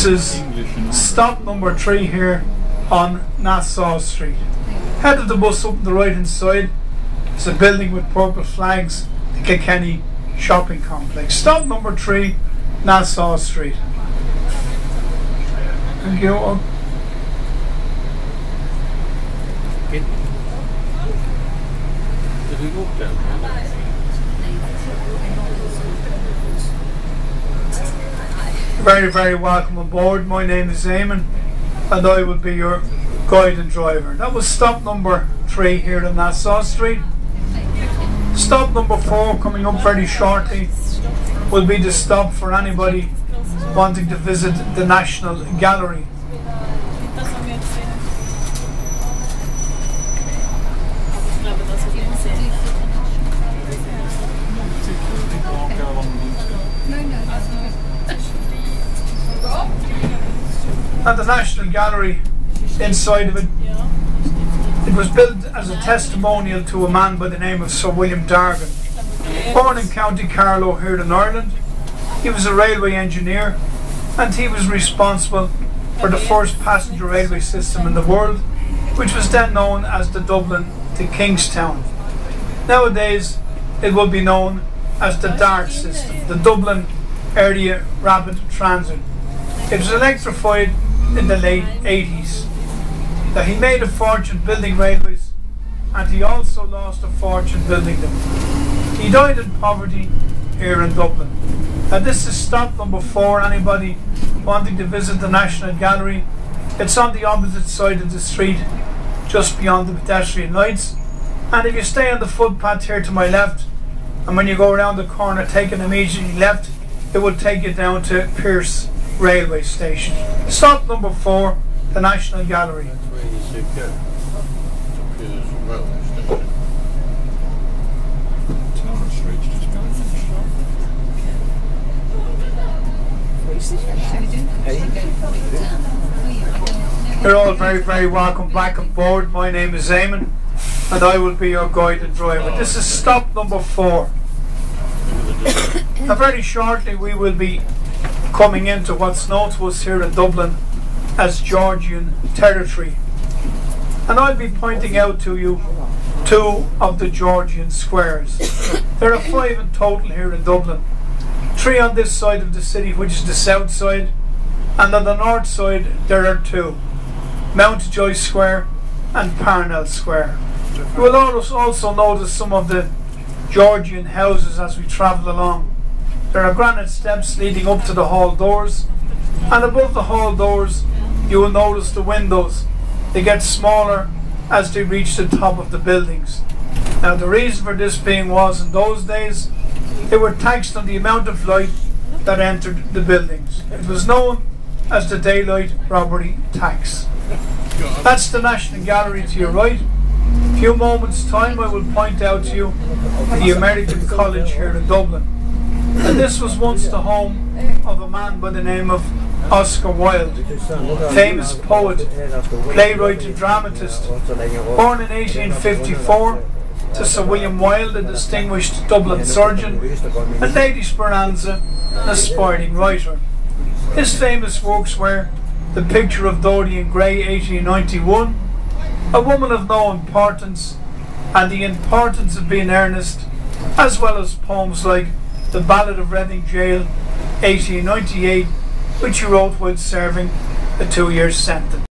This is stop number 3 here on Nassau Street. Head of the bus up on the right hand side is a building with purple flags, the Kilkenny shopping complex. Stop number 3, Nassau Street. Thank you. Very, very welcome aboard. My name is Eamon and I will be your guide and driver. That was stop number 3 here on Nassau Street. Stop number 4 coming up very shortly will be the stop for anybody wanting to visit the National Gallery. And the National Gallery, inside of it, it was built as a testimonial to a man by the name of Sir William Dargan. Born in County Carlow here in Ireland, he was a railway engineer and he was responsible for the first passenger railway system in the world, which was then known as the Dublin to Kingstown. Nowadays it will be known as the DART system, the Dublin Area Rapid Transit. It was electrified in the late 80s. Now, he made a fortune building railways and he also lost a fortune building them. He died in poverty here in Dublin. Now this is stop number 4. Anybody wanting to visit the National Gallery, it's on the opposite side of the street, just beyond the pedestrian lights. And if you stay on the footpath here to my left, and when you go around the corner taking immediately left, it will take you down to Pierce Railway Station. Stop number 4, the National Gallery. You're all very, very welcome back on board. My name is Eamon and I will be your guide and driver. This is stop number 4. Now very shortly we will be coming into what's known to us here in Dublin as Georgian territory, and I'll be pointing out to you 2 of the Georgian squares. There are 5 in total here in Dublin, 3 on this side of the city, which is the south side, and on the north side there are 2, Mountjoy Square and Parnell Square. You will also notice some of the Georgian houses as we travel along. There are granite steps leading up to the hall doors, and above the hall doors you will notice the windows. They get smaller as they reach the top of the buildings. Now the reason for this being was, in those days they were taxed on the amount of light that entered the buildings. It was known as the daylight robbery tax. That's the National Gallery to your right. In a few moments time I will point out to you the American College here in Dublin. And this was once the home of a man by the name of Oscar Wilde, famous poet, playwright and dramatist, born in 1854 to Sir William Wilde, a distinguished Dublin surgeon, and Lady Speranza, an aspiring writer. His famous works were The Picture of Dorian Gray, 1891, A Woman of No Importance, and The Importance of Being Earnest, as well as poems like The Ballad of Reading Gaol, 1898, which he wrote while serving a 2-year sentence.